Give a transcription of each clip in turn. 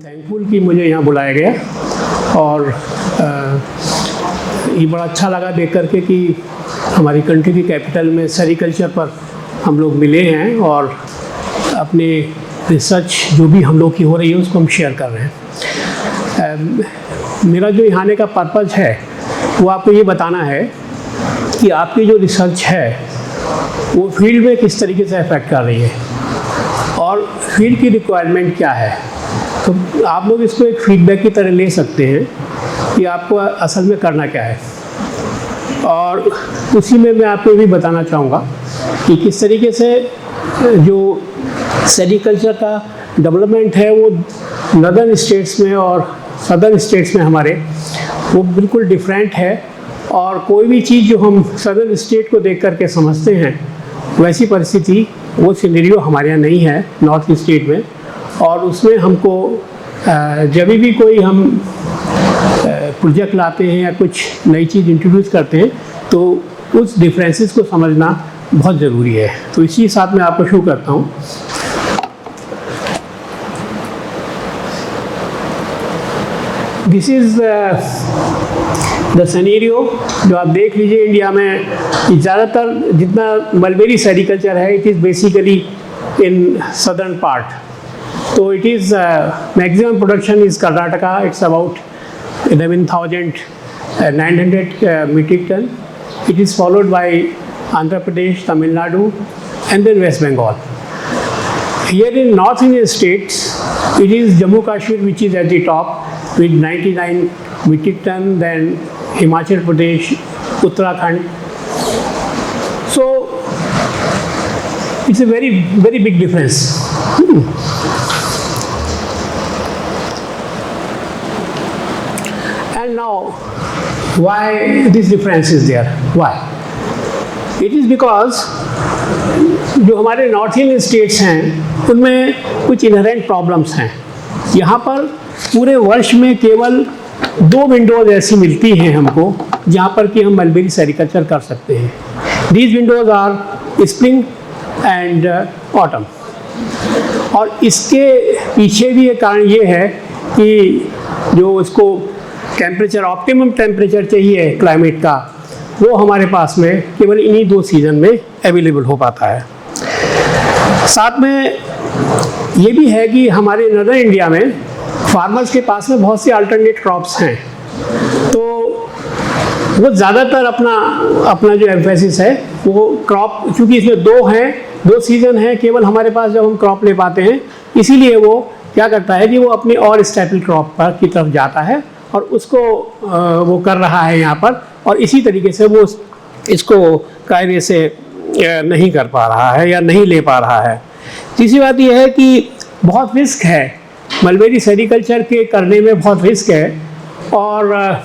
Thankful कि मुझे यहाँ बुलाया गया और ये बड़ा अच्छा लगा देख करके कि हमारी कंट्री की कैपिटल में सेरिकल्चर पर हम लोग मिले हैं और अपने रिसर्च जो भी हम लोग की हो रही है उसको हम शेयर कर रहे हैं। मेरा जो यहाँ आने का पर्पज़ है वो आपको ये बताना है कि आपकी जो रिसर्च है वो फील्ड में किस तरीके से अफेक्ट कर रही है और फील्ड की रिक्वायरमेंट क्या है। तो आप लोग इसको एक फीडबैक की तरह ले सकते हैं कि आपको असल में करना क्या है। और उसी में मैं आपको भी बताना चाहूँगा कि किस तरीके से जो सेरिकल्चर का डेवलपमेंट है वो नॉर्दर्न स्टेट्स में और सदर्न स्टेट्स में हमारे वो बिल्कुल डिफरेंट है। और कोई भी चीज़ जो हम सदर्न स्टेट को देख करके समझते हैं वैसी परिस्थिति वो सिनेरियो हमारे यहाँ नहीं है नॉर्थ स्टेट में। और उसमें हमको जब भी कोई हम प्रोजेक्ट लाते हैं या कुछ नई चीज़ इंट्रोड्यूस करते हैं तो उस डिफरेंसेस को समझना बहुत ज़रूरी है। तो इसी साथ मैं आपको शुरू करता हूँ। दिस इज़ द सिनेरियो जो आप देख लीजिए इंडिया में कि ज़्यादातर जितना मलबेरी सेरिकल्चर है it is basically in southern part. तो it is maximum production is Karnataka, it's about 11,900 metric ton. It is followed by Andhra Pradesh, Tamil Nadu and then West Bengal. Here in North Indian states, it is Jammu Kashmir which is at the top with 99 metric ton, then Himachal Pradesh, Uttarakhand. So it's a very big difference. And now, why this difference is there? Why? It is because जो हमारे north Indian states हैं उनमें कुछ inherent problems हैं। यहाँ पर पूरे वर्ष में केवल 2 विंडोज़ ऐसी मिलती हैं हमको जहाँ पर कि हम मलबेरी सेरिकल्चर कर सकते हैं। These windows are spring and autumn. और इसके पीछे भी एक कारण ये है कि जो इसको टेम्परेचर ऑप्टिमम टेम्परेचर चाहिए क्लाइमेट का वो हमारे पास में केवल इन्हीं 2 सीज़न में अवेलेबल हो पाता है। साथ में ये भी है कि हमारे नॉर्दर्न इंडिया में फार्मर्स के पास में बहुत सी अल्टरनेट क्रॉप्स हैं। तो वो ज़्यादातर अपना जो एम्फेसिस है वो क्रॉप, चूँकि इसमें 2 सीज़न हैं केवल हमारे पास जब हम क्रॉप ले पाते हैं, इसीलिए वो क्या करता है कि वो अपनी और स्टेपल क्रॉप पर की तरफ जाता है और उसको वो कर रहा है यहाँ पर। और इसी तरीके से वो इसको कायदे से नहीं कर पा रहा है या नहीं ले पा रहा है। तीसरी बात यह है कि बहुत रिस्क है मलबेरी सेरिकल्चर के करने में, बहुत रिस्क है। और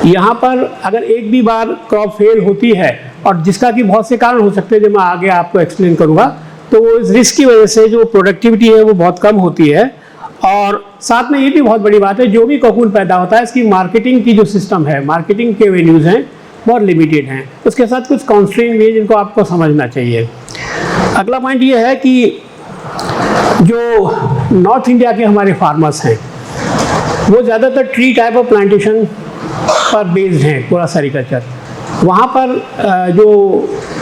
यहाँ पर अगर एक भी बार क्रॉप फेल होती है और जिसका कि बहुत से कारण हो सकते हैं जो मैं आगे आपको एक्सप्लेन करूँगा, तो वो इस रिस्क की वजह से जो प्रोडक्टिविटी है वो बहुत कम होती है। और साथ में ये भी बहुत बड़ी बात है, जो भी कोकून पैदा होता है इसकी मार्केटिंग की जो सिस्टम है, मार्केटिंग के वेन्यूज़ हैं बहुत लिमिटेड हैं। उसके साथ कुछ कॉन्स्ट्रेंट भी है जिनको आपको समझना चाहिए। अगला पॉइंट ये है कि जो नॉर्थ इंडिया के हमारे फार्मर्स हैं वो ज़्यादातर ट्री टाइप ऑफ प्लांटेशन पर बेस्ड हैं पूरा सेरिकल्चर। वहाँ पर जो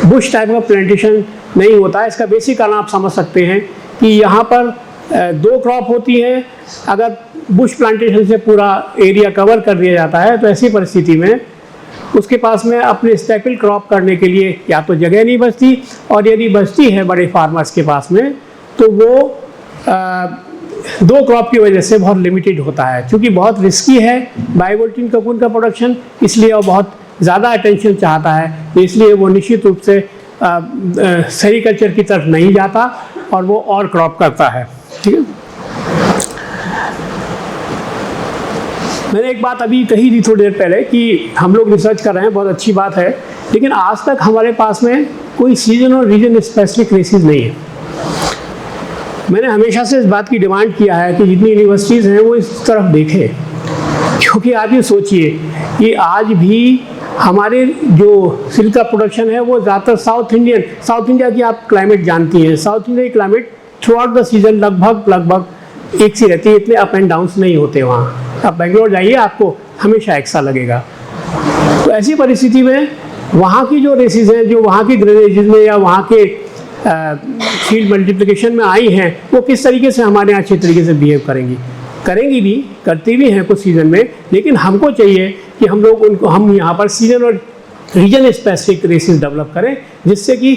बुश टाइप ऑफ प्लांटेशन नहीं होता है। इसका बेसिक कारण आप समझ सकते हैं कि यहाँ पर 2 क्रॉप होती हैं। अगर बुश प्लांटेशन से पूरा एरिया कवर कर दिया जाता है तो ऐसी परिस्थिति में उसके पास में अपने स्टेपल क्रॉप करने के लिए या तो जगह नहीं बचती, और यदि बचती है बड़े फार्मर्स के पास में तो वो 2 क्रॉप की वजह से बहुत लिमिटेड होता है। क्योंकि बहुत रिस्की है बायोवोल्टिन कोकून का प्रोडक्शन, इसलिए वो बहुत ज़्यादा अटेंशन चाहता है। तो इसलिए वो निश्चित रूप से सेरिकल्चर की तरफ नहीं जाता और वो और क्रॉप करता है। ठीक है, मैंने एक बात अभी कही थी थोड़ी देर पहले कि हम लोग रिसर्च कर रहे हैं, बहुत अच्छी बात है, लेकिन आज तक हमारे पास में कोई सीजन और रीजन स्पेसिफिक रेसिस नहीं है। मैंने हमेशा से इस बात की डिमांड किया है कि जितनी यूनिवर्सिटीज़ हैं वो इस तरफ देखें। क्योंकि आप ये सोचिए कि आज भी हमारे जो सिल्क का प्रोडक्शन है वो ज़्यादातर साउथ इंडिया की आप क्लाइमेट जानती हैं। साउथ इंडिया की climate through out the season लगभग एक सी रहती है, इतने अप एंड डाउन्स नहीं होते वहाँ। आप बेंगलोर जाइए, आपको हमेशा एक सा लगेगा। तो ऐसी परिस्थिति में वहाँ की जो रेसेस हैं, जो वहाँ की ड्रेनेजेस में या वहाँ के फील्ड मल्टीप्लिकेशन में आई हैं, वो किस तरीके से हमारे यहाँ अच्छे तरीके से बिहेव करेंगी भी, करती भी हैं कुछ सीज़न में। लेकिन हमको चाहिए कि हम यहाँ पर सीजन और रीजन स्पेसिफिक रेसेस डेवलप करें, जिससे कि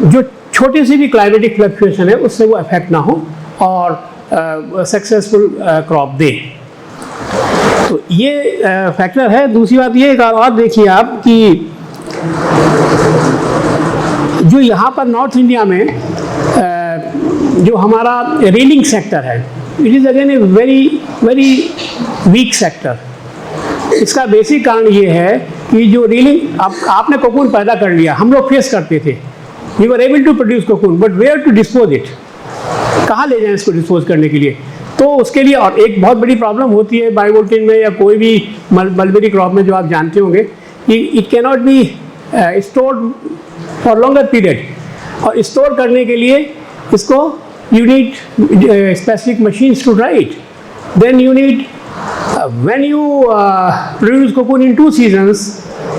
जो छोटी सी भी क्लाइमेटिक फ्लक्चुएशन है उससे वो अफेक्ट ना हो और सक्सेसफुल क्रॉप दे। तो ये फैक्टर है। दूसरी बात ये एक और देखिए आप कि जो यहाँ पर नॉर्थ इंडिया में जो हमारा रेलिंग सेक्टर है, it is again a very weak sector. इसका बेसिक कारण ये है कि जो रेलिंग आपने कोकून पैदा कर लिया, हम लोग फेस करते थे, we were able to produce cocoon, but where to dispose it, कहाँ ले जाएं इसको डिस्पोज करने के लिए। तो उसके लिए और एक बहुत बड़ी प्रॉब्लम होती है बायोवोल्टिन में या कोई भी मलबेरी क्रॉप में, जो आप जानते होंगे कि it cannot be stored for longer period. और स्टोर करने के लिए इसको you need specific machines to dry it. Then you need when you produce cocoon in 2 seasons,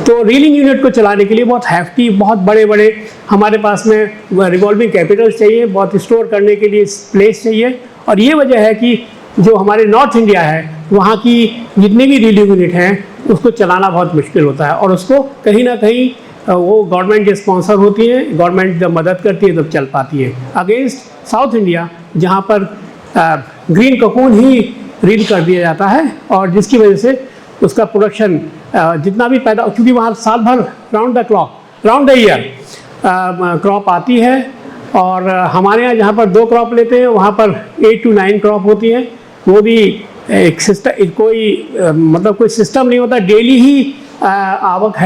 तो रीलिंग यूनिट को चलाने के लिए बहुत हैफ्टी, बहुत बड़े बड़े हमारे पास में रिवॉल्विंग कैपिटल्स चाहिए, बहुत स्टोर करने के लिए प्लेस चाहिए। और ये वजह है कि जो हमारे नॉर्थ इंडिया है, वहाँ की जितनी भी रीलिंग यूनिट हैं उसको चलाना बहुत मुश्किल होता है, और उसको कहीं ना कहीं वो गवर्नमेंट के स्पॉन्सर होती है, गवर्नमेंट जब मदद करती है तब चल पाती है, अगेंस्ट साउथ इंडिया जहाँ पर ग्रीन कोकून ही रील कर दिया जाता है, और जिसकी वजह से उसका प्रोडक्शन जितना भी पैदा, क्योंकि वहाँ साल भर राउंड द ईयर क्रॉप आती है। और हमारे यहाँ जहाँ पर 2 क्रॉप लेते हैं, वहाँ पर 8 to 9 क्रॉप होती हैं। वो भी एक सिस्टम, कोई सिस्टम नहीं होता, डेली ही आवक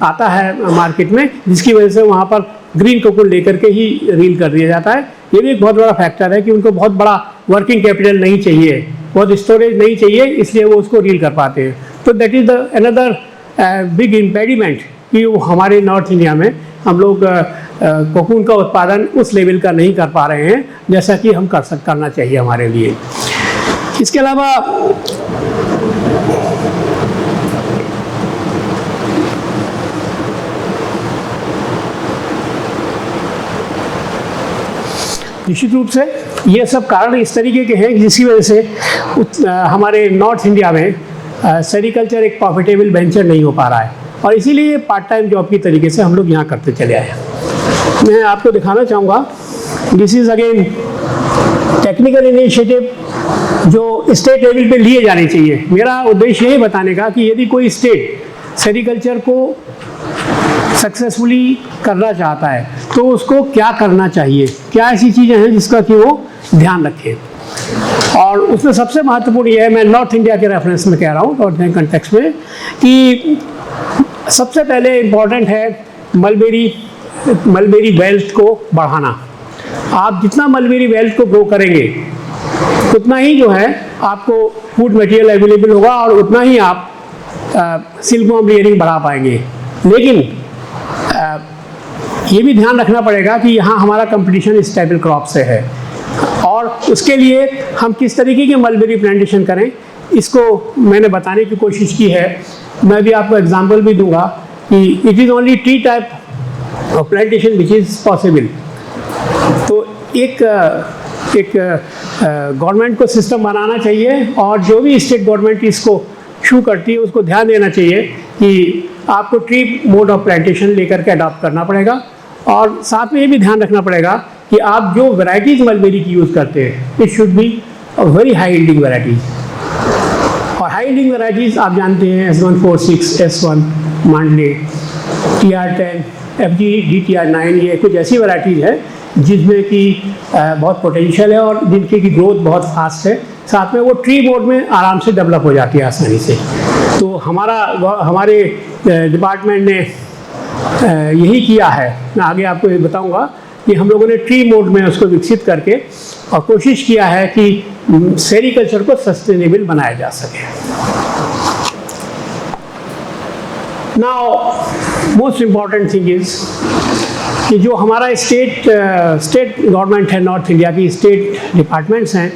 आता है मार्केट में, जिसकी वजह से वहाँ पर ग्रीन कोकून लेकर के ही रील कर दिया जाता है। ये भी एक बहुत बड़ा फैक्टर है कि उनको बहुत बड़ा वर्किंग कैपिटल नहीं चाहिए, बहुत स्टोरेज नहीं चाहिए, इसलिए वो उसको रील कर पाते हैं। तो that is the another big impediment कि हमारे नॉर्थ इंडिया में हम लोग कोकून का उत्पादन उस लेवल का नहीं कर पा रहे हैं जैसा कि हम करना चाहिए हमारे लिए। इसके अलावा निश्चित रूप से ये सब कारण इस तरीके के हैं जिसकी वजह से हमारे नॉर्थ इंडिया में सेरिकल्चर एक प्रॉफिटेबल वेंचर नहीं हो पा रहा है, और इसीलिए पार्ट टाइम जॉब की तरीके से हम लोग यहाँ करते चले आए। मैं आपको दिखाना चाहूँगा, this is again technical initiative जो स्टेट लेवल पे लिए जाने चाहिए। मेरा उद्देश्य यही बताने का कि यदि कोई स्टेट सेरिकल्चर को सक्सेसफुली करना चाहता है तो उसको क्या करना चाहिए, क्या ऐसी चीज़ें हैं जिसका कि वो ध्यान रखें। और उसमें सबसे महत्वपूर्ण ये है, मैं नॉर्थ इंडिया के रेफरेंस में कह रहा हूँ, नॉर्थ इंडियन कंटेक्स्ट में, कि सबसे पहले इम्पॉर्टेंट है मलबेरी वेल्थ को बढ़ाना। आप जितना मलबेरी वेल्थ को ग्रो करेंगे उतना ही जो है आपको फूड मटेरियल अवेलेबल होगा और उतना ही आप सिल्कवॉर्म लेयरिंग बढ़ा पाएंगे। लेकिन ये भी ध्यान रखना पड़ेगा कि यहाँ हमारा कंपटीशन स्टेबल क्रॉप से है, और उसके लिए हम किस तरीके की मलबेरी प्लांटेशन करें इसको मैंने बताने की कोशिश की है। मैं भी आपको एग्जांपल भी दूंगा कि it is only 3 type of plantation which is possible. तो एक गवर्नमेंट को सिस्टम बनाना चाहिए, और जो भी स्टेट गवर्नमेंट इसको शू करती है उसको ध्यान देना चाहिए कि आपको ट्री मोड ऑफ प्लांटेशन लेकर के अडॉप्ट करना पड़ेगा। और साथ में ये भी ध्यान रखना पड़ेगा कि आप जो वैरायटीज़ मलबेरी की यूज़ करते हैं it should be a very high yielding varieties. और हाई यील्डिंग वैरायटीज़ आप जानते हैं S146, S1, मांडले, TR10, FG, DTR9, ये कुछ ऐसी वैरायटीज़ है जिसमें कि बहुत पोटेंशियल है और जिनकी की ग्रोथ बहुत फास्ट है। साथ में वो ट्री मोड में आराम से डेवलप हो जाती है आसानी से। तो हमारे डिपार्टमेंट ने यही किया है। मैं आगे आपको ये बताऊंगा कि हम लोगों ने ट्री मोड में उसको विकसित करके और कोशिश किया है कि सेरिकल्चर को सस्टेनेबल बनाया जा सके। Now most important thing is कि जो हमारा स्टेट गवर्नमेंट है, नॉर्थ इंडिया की स्टेट डिपार्टमेंट्स हैं,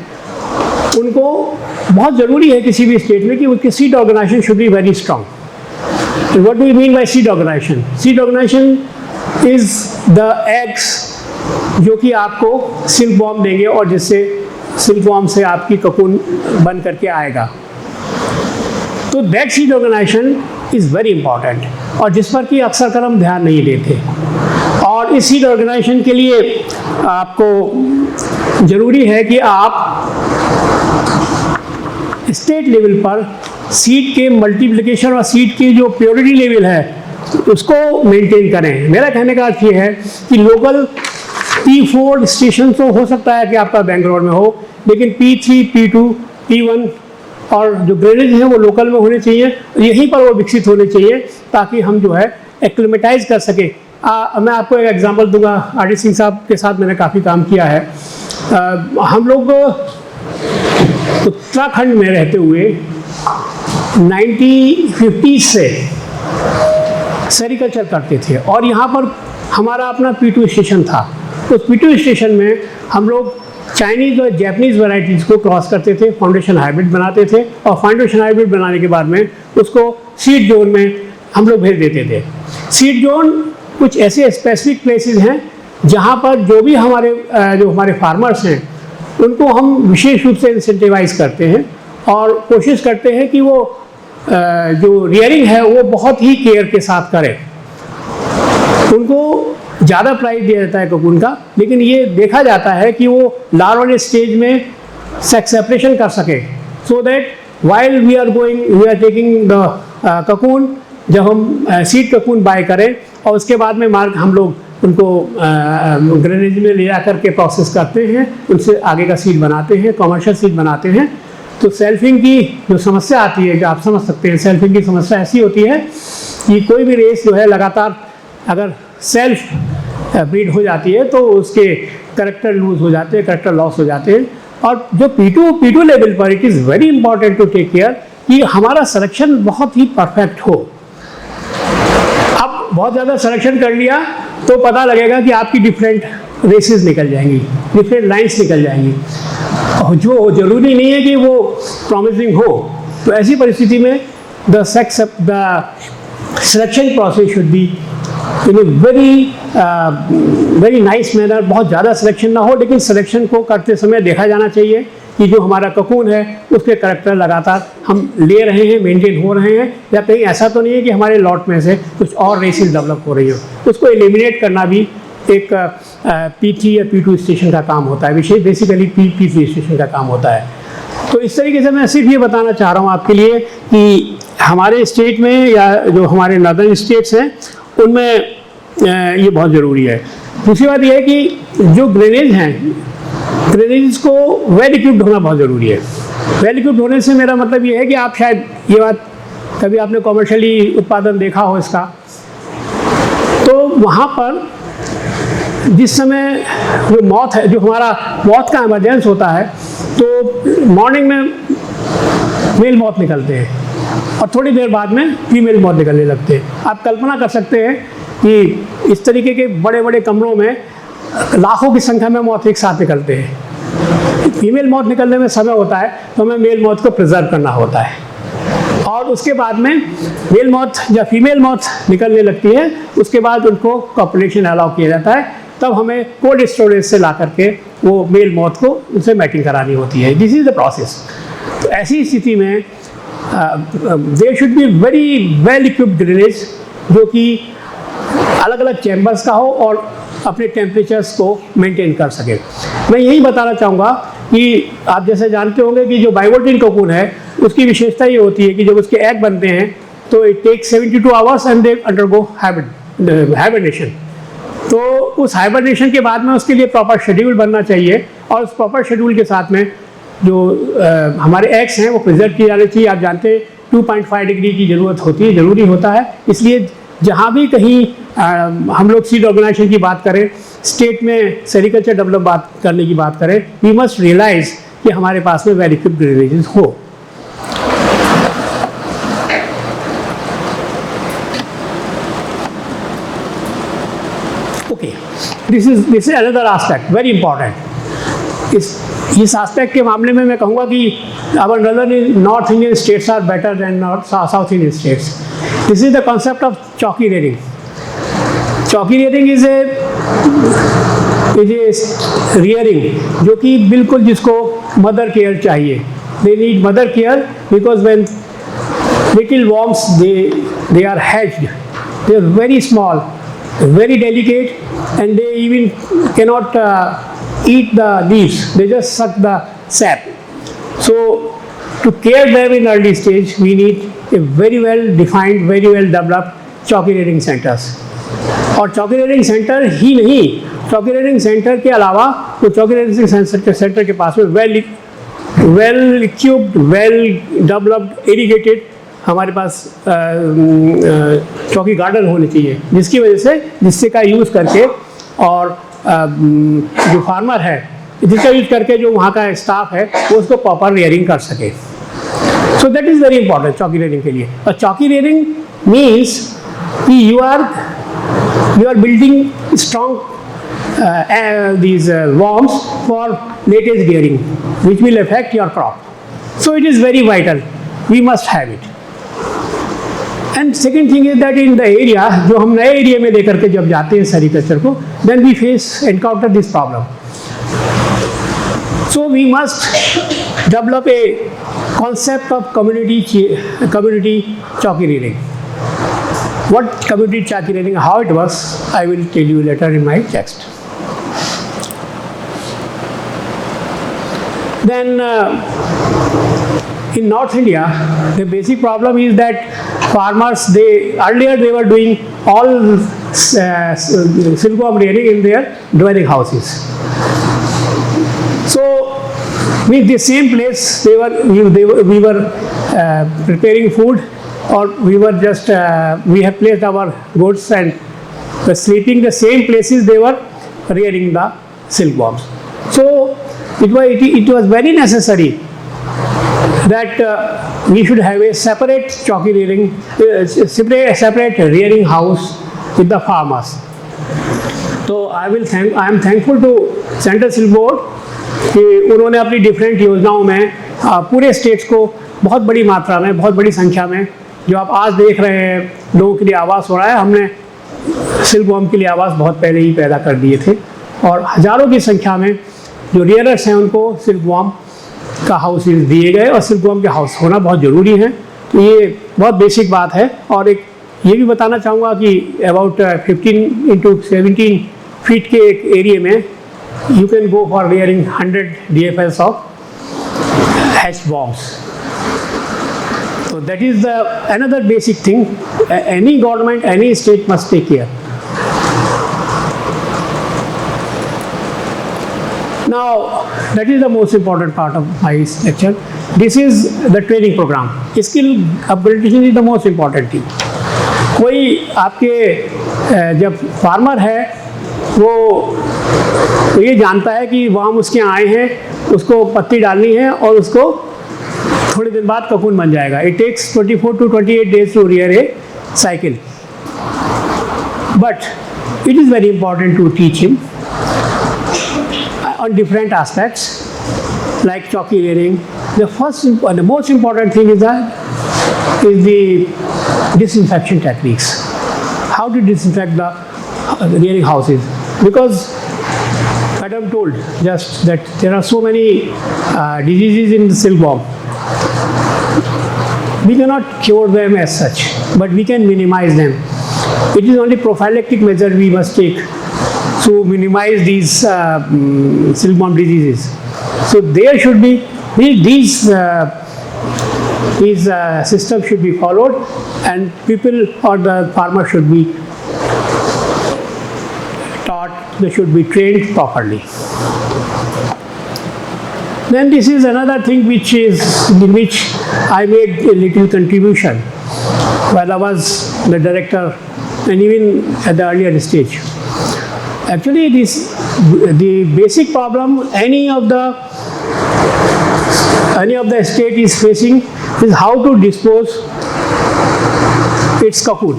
उनको बहुत ज़रूरी है किसी भी स्टेट में कि उनकी seed organisation should be very strong. What do you mean by seed organisation? Seed organisation is the eggs जो कि आपको सिल्कवॉर्म देंगे और जिससे सिल्कवॉर्म से आपकी ककून बन करके आएगा. तो that seed organisation is very important और जिस पर कि अक्सर कर हम ध्यान नहीं देते. और इस सीड ऑर्गेनाइजेशन के लिए आपको ज़रूरी है कि आप स्टेट लेवल पर सीड के मल्टीप्लिकेशन और सीड की जो प्योरिटी लेवल है उसको मेंटेन करें. मेरा कहने का अर्थ ये है कि लोकल P4 स्टेशन तो हो सकता है कि आपका बेंगलोर में हो, लेकिन P3, P2, P1 और जो ग्रेनेज हैं वो लोकल में होने चाहिए, यहीं पर वो विकसित होने चाहिए ताकि हम जो है एक्लिमेटाइज कर सके. मैं आपको एक एग्जांपल दूंगा. आर.डी. सिंह साहब के साथ मैंने काफ़ी काम किया है. हम लोग उत्तराखंड में रहते हुए 1950 से सेरिकल्चर करते थे और यहाँ पर हमारा अपना P2 स्टेशन था. उस P2 स्टेशन में हम लोग चाइनीज़ और जैपनीज़ वैरायटीज़ को क्रॉस करते थे, फाउंडेशन हाइब्रिड बनाते थे और फाउंडेशन हाइब्रिड बनाने के बाद में उसको सीड जोन में हम लोग भेज देते थे. सीड जोन कुछ ऐसे स्पेसिफिक प्लेसेस हैं जहाँ पर जो हमारे फार्मर्स हैं उनको हम विशेष रूप से इंसेंटिवाइज करते हैं और कोशिश करते हैं कि वो जो रियरिंग है वो बहुत ही केयर के साथ करें. उनको ज़्यादा प्राइस दिया जाता है ककून का, लेकिन ये देखा जाता है कि वो लार्वल स्टेज में सेक्स सेपरेशन कर सके, so that while we are taking the cocoon, जब हम सीड ककून बाय करें और उसके बाद में हम लोग उनको ग्रेनेज में ले जा करके प्रोसेस करते हैं, उनसे आगे का सीड बनाते हैं, कमर्शियल सीड बनाते हैं. तो सेल्फिंग की जो समस्या आती है, जो आप समझ सकते हैं, सेल्फिंग की समस्या ऐसी होती है कि कोई भी रेस जो है लगातार अगर सेल्फ ब्रीड हो जाती है तो उसके करेक्टर लूज हो जाते हैं, करेक्टर लॉस हो जाते हैं. और जो P2 लेवल पर it is very important to take care कि हमारा सिलेक्शन बहुत ही परफेक्ट हो. अब बहुत ज़्यादा सिलेक्शन कर लिया तो पता लगेगा कि आपकी डिफरेंट रेसेस निकल जाएंगी, डिफरेंट लाइन्स निकल जाएंगी, जो ज़रूरी नहीं है कि वो प्रॉमिसिंग हो. तो ऐसी परिस्थिति में the selection process should be in a very nice manner. बहुत ज़्यादा सिलेक्शन ना हो, लेकिन सिलेक्शन को करते समय देखा जाना चाहिए कि जो हमारा ककून है उसके करेक्टर लगातार हम ले रहे हैं, मेंटेन हो रहे हैं, या कहीं ऐसा तो नहीं है कि हमारे लॉट में से कुछ और रेसेस डेवलप हो रही हो. उसको एलिमिनेट करना भी एक P3 या P2 स्टेशन का काम होता है, विशेष बेसिकली P3 स्टेशन का काम होता है. तो इस तरीके से मैं सिर्फ ये बताना चाह रहा हूँ आपके लिए कि हमारे स्टेट में या जो हमारे नॉर्दर्न स्टेट्स हैं उनमें ये बहुत ज़रूरी है. दूसरी बात यह है कि जो ग्रेनेज हैं, ग्रेनेज को वेल इक्विप्ड होना बहुत ज़रूरी है. वेल इक्विप्ड होने से मेरा मतलब ये है कि आप शायद ये बात कभी आपने कॉमर्शियली उत्पादन देखा हो इसका, तो वहाँ पर जिस समय जो मौत है, जो हमारा मौत का इमरजेंस होता है, तो मॉर्निंग में मेल मौत निकलते हैं और थोड़ी देर बाद में फीमेल मौत निकलने लगते हैं. आप कल्पना कर सकते हैं कि इस तरीके के बड़े बड़े कमरों में लाखों की संख्या में मौत एक साथ निकलते हैं. फीमेल मौत निकलने में समय होता है तो हमें मेल मौत को प्रिजर्व करना होता है, और उसके बाद में मेल मौत या फीमेल मौत निकलने लगती है, उसके बाद उनको कॉपुलेशन अलाउ किया जाता है. तब हमें कोल्ड स्टोरेज से ला करके वो मेल मौत को उनसे मैटिंग करानी होती है. This is the process. तो ऐसी स्थिति में there should be very well equipped grainage जो कि अलग अलग चैम्बर्स का हो और अपने टेम्परेचर्स को मेंटेन कर सके. मैं यही बताना चाहूँगा कि आप जैसे जानते होंगे कि जो बाइवोल्टिन कोकून है उसकी विशेषता ये होती है कि जब उसके एग बनते हैं तो it takes 72 hours and they undergo hibernation. तो उस हाइबरनेशन के बाद में उसके लिए प्रॉपर शेड्यूल बनना चाहिए, और उस प्रॉपर शेड्यूल के साथ में जो हमारे एग्स हैं वो प्रिजर्व किए जाने चाहिए. आप जानते हैं 2.5 डिग्री की ज़रूरत होती है, ज़रूरी होता है. इसलिए जहाँ भी कहीं हम लोग सीड ऑर्गेनाइजेशन की बात करें, स्टेट में सेरिकल्चर डेवलप बात करने की बात करें, वी मस्ट रियलाइज कि हमारे पास में वेल इक्विप्ड ग्रेनेजेस हो. Okay, this is another aspect very important. इस एस्पेक्ट के मामले में मैं कहूँगा कि our north Indian states are better than south Indian states. This is the concept of chawki rearing. Chawki rearing is a rearing जो कि बिल्कुल जिसको मदर केयर चाहिए. They need mother care because when little worms they are hatched, they are very small, very delicate, and they even cannot eat the leaves, they just suck the sap. So to care them in early stage we need a very well defined, very well developed chowky rearing centers. और chawki rearing centre ही नहीं, चौकी rearing centre के अलावा तो चौकी rearing centre के पास में well equipped, well developed, irrigated हमारे पास चौकी गार्डन होने चाहिए, जिससे का यूज़ करके और जो फार्मर है जिसका यूज करके जो वहाँ का स्टाफ है वो उसको प्रॉपर रेयरिंग कर सके. So that is very important chawki rearing के लिए. और चौकी रेयरिंग मीन्स कि you are building strong these worms for latest rearing which will affect your crop. So it is very vital, we must have it. And second thing is that in the area, जो हम नए area में लेकर के जब जाते हैं sericulture को, then we encounter this problem. So we must develop a concept of community chalky rearing. What community chalky rearing, how it works, I will tell you later in my text. Then in North India, the basic problem is that farmers, earlier they were doing all silkworm rearing in their dwelling houses. So with the same place we were preparing food, or we were just we have placed our goats and sleeping the same places they were rearing the silkworms. So it was very necessary that we should have a separate chalky rearing, separate rearing house with the farmers. So I am thankful to Central Silk Board कि उन्होंने अपनी different योजनाओं में पूरे states को बहुत बड़ी मात्रा में, बहुत बड़ी संख्या में, जो आप आज देख रहे हैं लोगों के लिए आवास हो रहा है, हमने सिल्कवर्म के लिए आवास बहुत पहले ही पैदा कर दिए थे. और हज़ारों की संख्या में जो रियरर्स हैं उनको सिल्कवर्म का हाउस दिए गए, और सिल्कवर्म के हाउस होना बहुत ज़रूरी है. तो ये बहुत बेसिक बात है. और एक ये भी बताना चाहूँगा कि अबाउट 15 into 17 फीट के एक एरिया में you can go for rearing 100 DFLs of hatch worms. So that is another basic thing any government, any state must take care. Now that is the most important part of my lecture. This is the training program. Skill upgradation is the most important thing. कोई आपके जब farmer है वो तो ये जानता है कि वाम उसके आए हैं, उसको पत्ती डालनी है और उसको थोड़े दिन बाद ककून बन जाएगा. It takes 24 to 28 days to rear a cycle. But it is very important to teach him on different aspects like chalky rearing. The most important thing is the disinfection techniques. How to disinfect the rearing houses, because Madam told just that there are so many diseases in the silkworm. We cannot cure them as such, but we can minimize them. It is only prophylactic measure we must take to minimize these silkworm diseases. So there should be these systems should be followed, and people or the farmer should be taught, they should be trained properly. Then this is another thing in which I made a little contribution while I was the director and even at the earlier stage. Actually, the basic problem any of the state is facing is how to dispose its cocoon.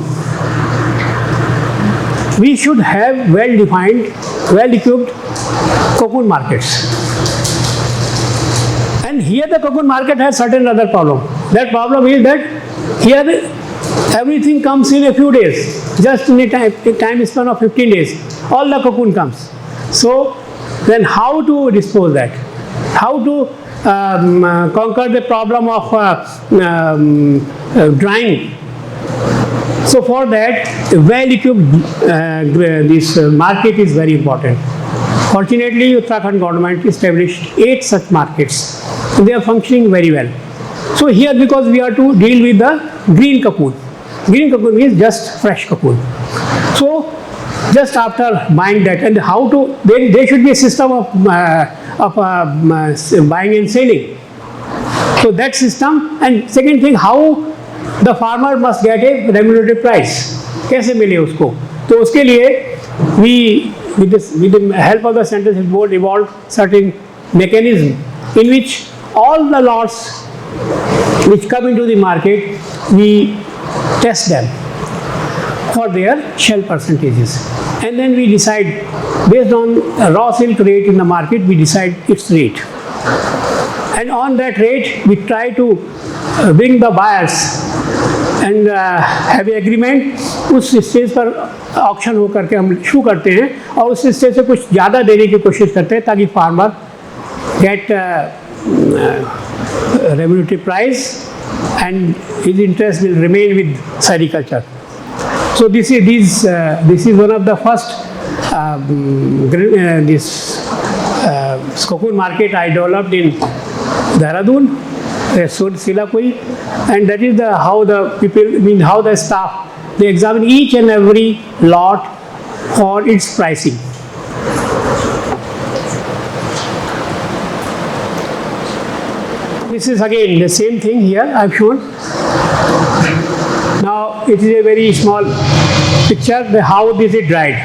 We should have well-defined, well-equipped cocoon markets. And here the cocoon market has certain other problem. That problem is that here everything comes in a few days, just in a time span of 15 days. All the cocoon comes. So then how to dispose that? How to conquer the problem of drying? So for that, a well-equipped this market is very important. Fortunately, Uttarakhand government established 8 such markets. They are functioning very well. So here, because we are to deal with the green cocoon. Green cocoon means just fresh cocoon. So just after buying that, and how to, there should be a system of buying and selling. So that system, and second thing, how the farmer must get a remunerative price. कैसे मिले उसको? तो उसके लिए we with the help of the Central Seed Board evolved certain mechanism in which all the lots which come into the market, we test them for their shell percentages, and then we decide based on raw silk rate in the market, we decide its rate, and on that rate we try to bring the buyers and have a agreement. उस stage पर auction हो करके हम शुरू करते हैं और उस स्टेज से कुछ ज़्यादा देने की कोशिश करते हैं ताकि farmer get remunerative price and his interest will remain with sericulture. So this is one of the first cocoon market I developed in Dehradun, Silakui, and that is how the people, how the staff, they examine each and every lot for its pricing. This is again the same thing here I have shown. Now it is a very small picture how this is dried.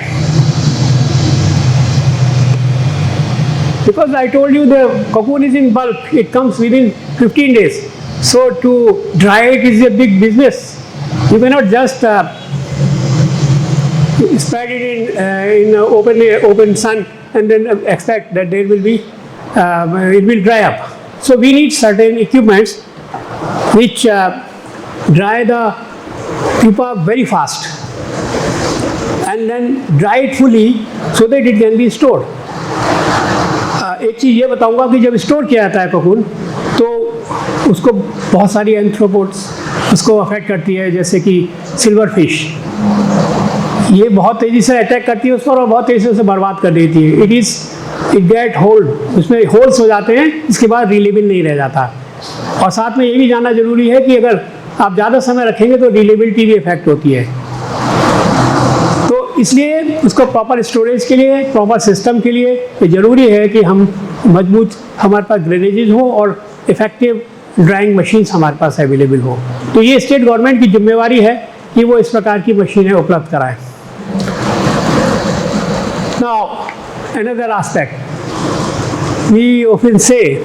Because I told you the cocoon is in bulk, it comes within 15 days. So to dry it is a big business. You cannot just spread it in open sun and then expect that there will be it will dry up. So we need certain equipments which dry the pupa very fast and then dry it fully so that it can be stored. एक चीज़ ये बताऊंगा कि जब store किया जाता है cocoon तो उसको बहुत सारी एंथ्रोपोड्स उसको अफेक्ट करती है, जैसे कि सिल्वर फिश, ये बहुत तेज़ी से अटैक करती है उस पर और बहुत तेज़ी से उसे बर्बाद कर देती है. इट गेट होल्ड, उसमें होल्स हो जाते हैं, इसके बाद रिलेबल नहीं रह जाता. और साथ में ये भी जानना ज़रूरी है कि अगर आप ज़्यादा समय रखेंगे तो रिलेबिलिटी भी इफेक्ट होती है. तो इसलिए उसको प्रॉपर स्टोरेज के लिए, प्रॉपर सिस्टम के लिए ये ज़रूरी है कि हम मजबूत, हमारे पास ड्रेनेजेस हो और इफ़ेक्टिव ड्राइंग मशीन्स हमारे पास अवेलेबल हो. तो ये स्टेट गवर्नमेंट की जिम्मेवारी है कि वो इस प्रकार की मशीनें उपलब्ध कराएं. Now another aspect, we often say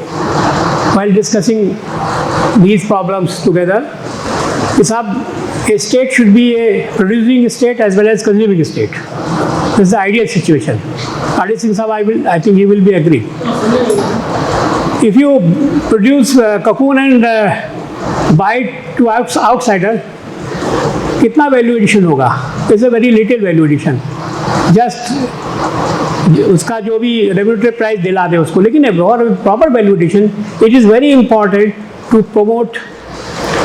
while discussing these problems together, is a state should be a producing state as well as consuming state. This is the ideal situation. Adi Singh Sahab, I think he will be agree. If you produce cocoon and buy it to outsider, कितना value addition होगा? It's a very little value addition. Just उसका जो भी regulatory price दिला दे उसको, लेकिन proper value addition, it is very important to promote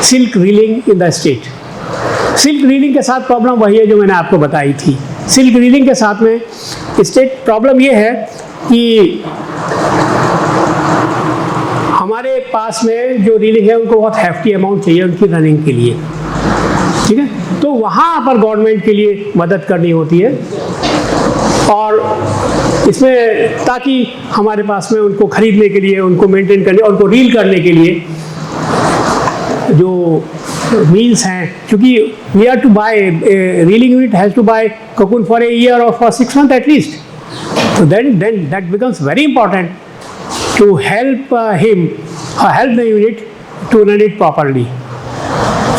silk reeling in the state. Silk reeling के साथ प्रॉब्लम वही है जो मैंने आपको बताई थी. सिल्क रीलिंग के साथ में स्टेट प्रॉब्लम ये है कि हमारे पास में जो रीलिंग है उनको बहुत हैफ्टी अमाउंट चाहिए उनकी रनिंग के लिए, ठीक है. तो वहाँ पर गवर्नमेंट के लिए मदद करनी होती है और इसमें ताकि हमारे पास में उनको खरीदने के लिए, उनको मेंटेन करने, उनको रील करने के लिए जो मीन्स हैं, क्योंकि we are to buy reeling unit has to buy cocoon for a year और फॉर 6 months एटलीस्ट. तो then that becomes very important to help help the unit to run it properly.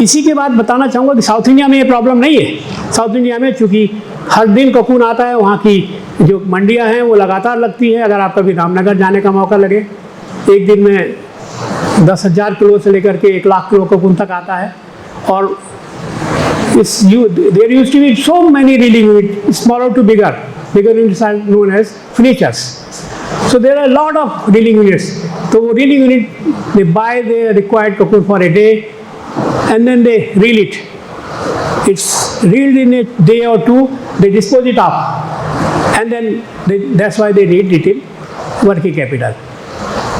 इसी के बाद बताना चाहूँगा कि साउथ इंडिया में ये प्रॉब्लम नहीं है. साउथ इंडिया में चूँकि हर दिन कोकून आता है, वहाँ की जो मंडियाँ हैं वो लगातार लगती हैं. अगर आप कभी रामनगर जाने का मौका लगे, एक दिन में 10,000 किलो से लेकर के 1 लाख किलो कोकून तक आता है। और there used to be so many reeling units, smaller to bigger units are known as fletchers. So there are a lot of reeling units. So reeling unit, they buy the required cocoon for a day and then they reel it. It's reeled in a day or two, they dispose it off, and then that's why they need little working capital.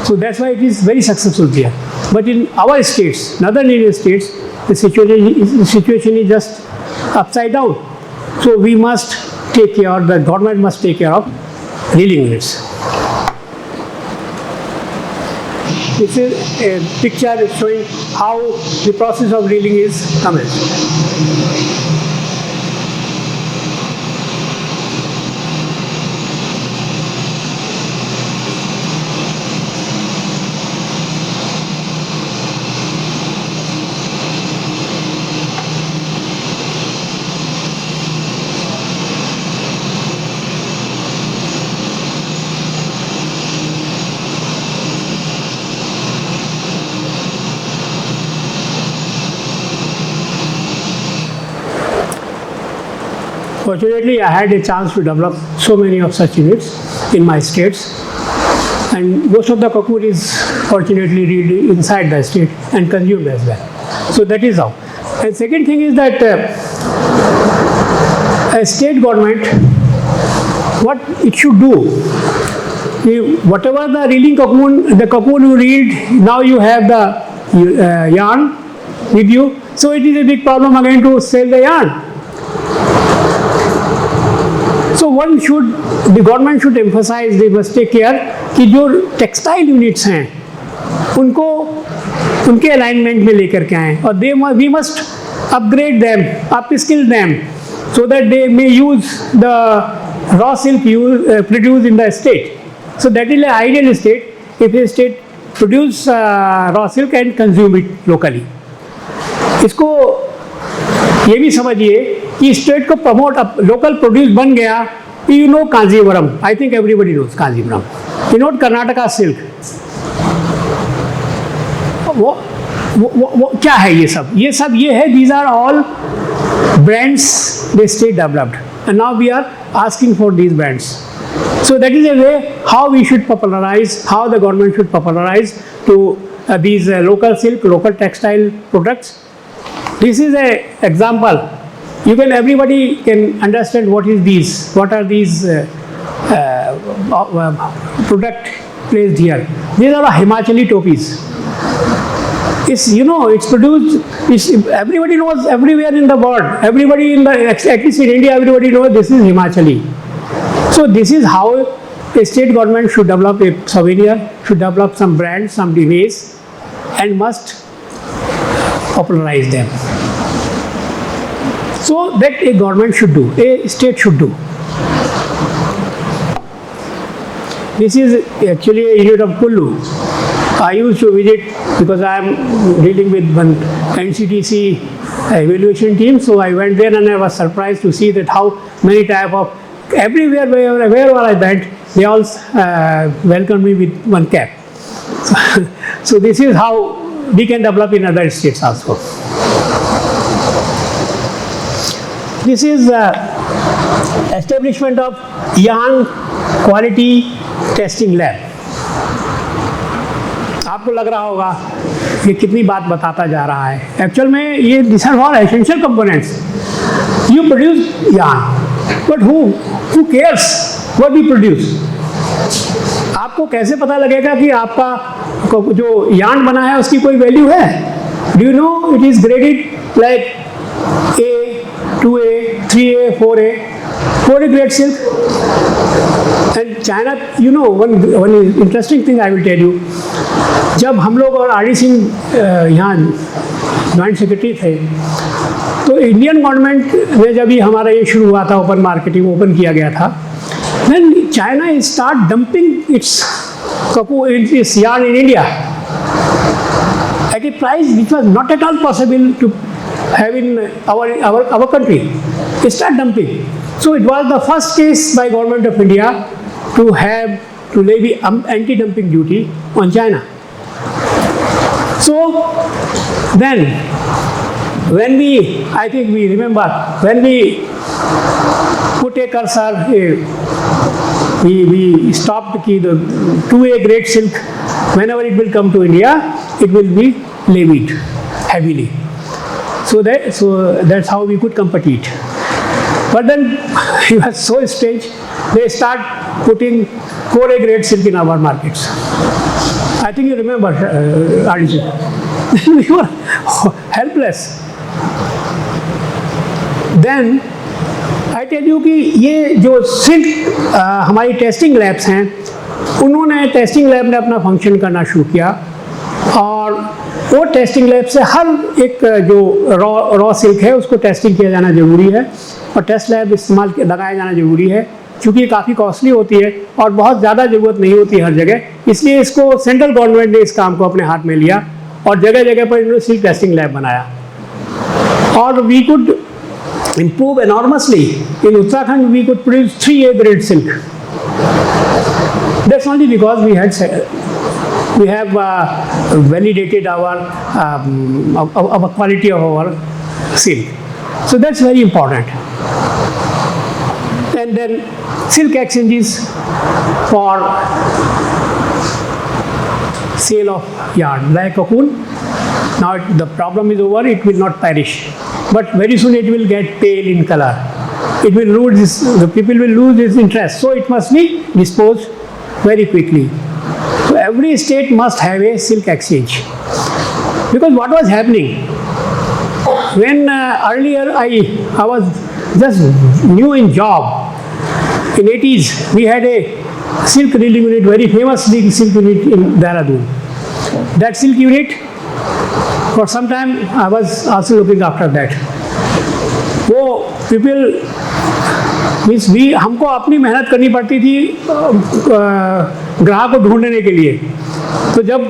So that's why it is very successful here. But in our states, northern Indian states, the situation is just upside down. So we must take care, the government must take care of reeling units. This is a picture showing how the process of reeling is commenced. Fortunately, I had a chance to develop so many of such units in my states, and most of the cocoon is fortunately reeled inside the state and consumed as well. So that is how. And second thing is that a state government, what it should do, whatever the reeling cocoon, the cocoon you reeled, now you have the yarn with you. So it is a big problem again to sell the yarn. So the government should emphasize, they must take care कि जो textile units हैं उनको उनके alignment में लेकर के आएँ, और we must upgrade them, upskill them, so that they may use the raw silk produced in the state. So that is an ideal state, if a state produce raw silk and consume it locally. इसको ये भी समझिए कि state को promote, local produce बन गया. You know Kanjeevaram, I think everybody knows Kanjeevaram. You know Karnataka silk, वो क्या है ये सब ये है, these are all brands the state developed, and now we are asking for these brands. So that is a way how we should popularize, how the government should popularize to these local silk, local textile products. This is a example. Everybody can understand what are these product placed here. These are Himachali topis. It's produced, everybody knows everywhere in the world, everybody at least in India, everybody knows this is Himachali. So this is how a state government should develop a souvenir, should develop some brands, some ways, and must popularize them. So that a government should do, a state should do. This is actually a unit of Kullu. I used to visit because I am dealing with one NCTC evaluation team, so I went there and I was surprised to see that how many type of, everywhere, wherever I went, they all welcomed me with one cap. So this is how we can develop in other states also. This is establishment of yarn quality testing lab. आपको लग रहा होगा ये कितनी बात बताता जा रहा है. एक्चुअल में ये these are all essential components. You produce yarn, but who cares what we produce? आपको कैसे पता लगेगा कि आपका जो yarn बना है उसकी कोई वैल्यू है? Do you know it is graded like A, 2A, 3A, 4A, 4A grade silk. And China, one interesting thing I will tell you. जब हम लोग और आर डी सिंह यहाँ जॉइंट सेक्रेटरी थे, तो इंडियन गवर्नमेंट में जब ये हमारा ये शुरू हुआ था, ओपन मार्केटिंग ओपन किया गया था, then China start dumping its yarn in India at a price which was not at all possible to have in our country. They start dumping. So it was the first case by government of India to levy anti-dumping duty on China. So then, when I think we remember, when we put a cursor, we stopped the 2A grade silk, whenever it will come to India, it will be levied heavily. So that's how we could compete. But then it was so strange, they start putting 4A grade silk in our markets. I think you remember, Arjun. We were helpless. Then I tell you कि ये जो silk हमारी testing labs हैं, उन्होंने testing lab ने अपना function करना शुरू किया, और वो टेस्टिंग लैब से हर एक जो रॉ सिल्क है उसको टेस्टिंग किया जाना ज़रूरी है, और टेस्ट लैब इस्तेमाल लगाया जाना ज़रूरी है, क्योंकि ये काफ़ी कॉस्टली होती है और बहुत ज़्यादा ज़रूरत नहीं होती हर जगह। इसलिए इसको सेंट्रल गवर्नमेंट ने इस काम को अपने हाथ में लिया और जगह जगह पर इन्होंने सिल्क टेस्टिंग लैब बनाया, और we could improve enormously. In Uttarakhand, we could produce 3A grade silk. That's only because we have validated our quality of our silk. So that's very important. And then silk exchanges for sale of yarn, like cocoon. Now the problem is over, it will not perish. But very soon it will get pale in color. It will lose the people will lose its interest. So it must be disposed very quickly. So every state must have a silk exchange. Because what was happening? When earlier I was just new in job, in 80s, we had a silk reeling unit, very famous silk unit in Dehradun. That silk unit, for some time I was also looking after that. वो people means we हमको अपनी मेहनत करनी पड़ती थी ग्राहक को ढूंढने के लिए। तो जब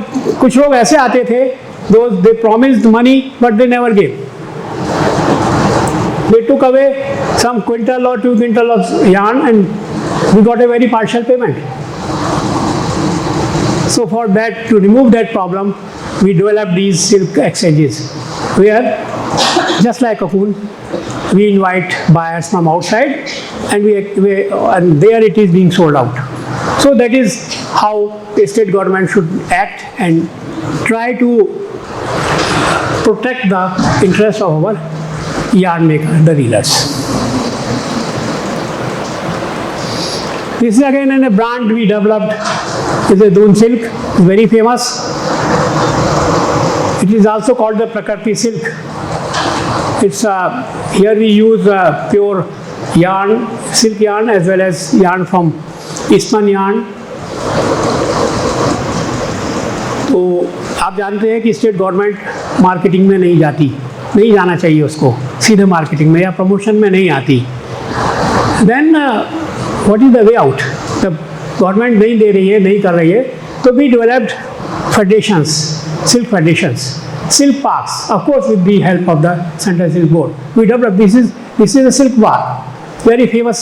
कुछ लोग ऐसे आते थे, they promised money but they never give, they took away some quintal और 2 quintal of yarn and we got a very partial payment. So for that, to remove that problem, we developed these silk exchanges where, just like cocoon, we invite buyers from outside and and there it is being sold out. So that is how the state government should act and try to protect the interest of our yarn maker, the reelers. This is again a brand we developed. It's a Doon silk, very famous. It is also called the Prakriti silk. It's here we use pure yarn, silk yarn, as well as yarn from Eastman yarn. तो आप जानते हैं कि state government marketing में नहीं जाती, नहीं जाना चाहिए उसको, सीधे मार्केटिंग में या प्रमोशन में नहीं आती। Then what is the way out? जब गवर्नमेंट नहीं दे रही है, नहीं कर रही है, तो we developed federations, silk federations, silk parks, of course with the help of the Central Silk Board. We developed, this is a silk park, very famous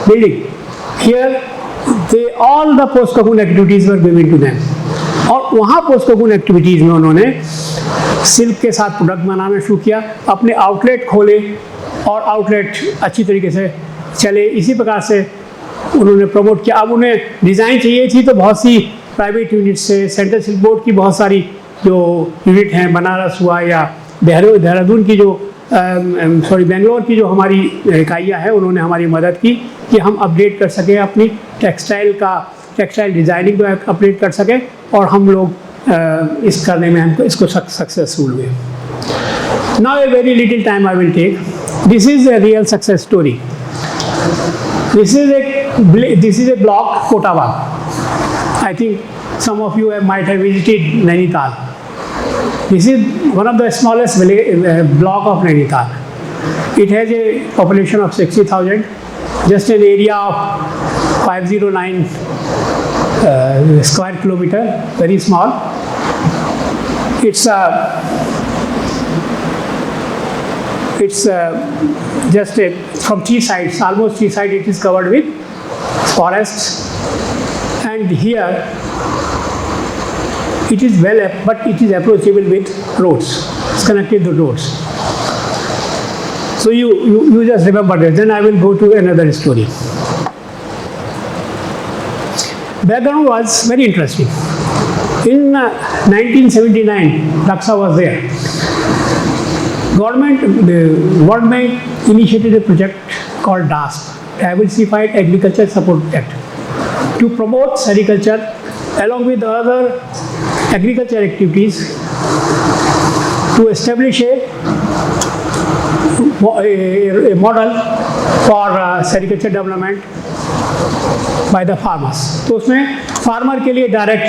building. Here all the post cocoon activities were given to them. और वहाँ post cocoon activities में उन्होंने silk के साथ product बनाना शुरू किया, अपने outlet खोले और आउटलेट अच्छी तरीके से चले। इसी प्रकार से उन्होंने प्रमोट किया। अब उन्हें डिज़ाइन चाहिए थी तो बहुत सी प्राइवेट यूनिट से, सेंट्रल सिल्क बोर्ड की बहुत सारी जो यूनिट हैं, बनारस हुआ या देहरादून की जो बेंगलोर की जो हमारी इकाइयाँ हैं, उन्होंने हमारी मदद की कि हम अपडेट कर सकें अपनी टेक्सटाइल डिज़ाइनिंग को अपडेट कर सकें, और हम लोग इस करने में हमको इसको सक्सेसफुल हुए। Now a very little time I will take, this is a real success story. This is a block Kotabag. I think some of you might have visited Nainital. This is one of the smallest block of Nainital. It has a population of 60,000, just an area of 509 square kilometer, very small. It's just from 3 sides, almost 3 sides it is covered with forests, and here It is well, but it is approachable with roads. It's connected to roads. So you just remember that. Then I will go to another story. Background was very interesting. In 1979, Daksa was there. The World Bank initiated a project called DASP, Diversified Agriculture Support Project, to promote sericulture along with other agriculture activities to establish a model for sericulture development by the farmers. तो उसमें farmer के लिए direct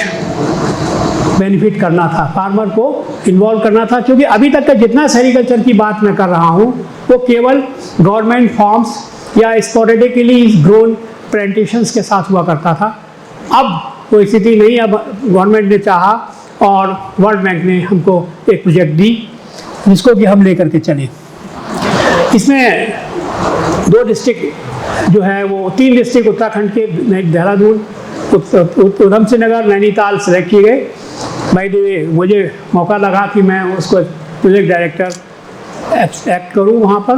benefit करना था, farmer को involve करना था, क्योंकि अभी तक का जितना सेरिकल्चर की बात मैं कर रहा हूँ वो केवल गवर्नमेंट फॉर्म्स या स्पोरेडिकली ग्रोन प्लांटेशंस के साथ हुआ करता था. अब वो स्थिति नहीं. अब गवर्नमेंट ने चाहा और वर्ल्ड बैंक ने हमको एक प्रोजेक्ट दी जिसको कि हम लेकर के चले. इसमें 2 डिस्ट्रिक्ट जो है वो 3 डिस्ट्रिक्ट उत्तराखंड के, देहरादून, उधम सिंह नगर, नैनीताल सेलेक्ट किए गए. बाय द वे मुझे मौका लगा कि मैं उसको प्रोजेक्ट डायरेक्टर एक्ट करूं वहाँ पर,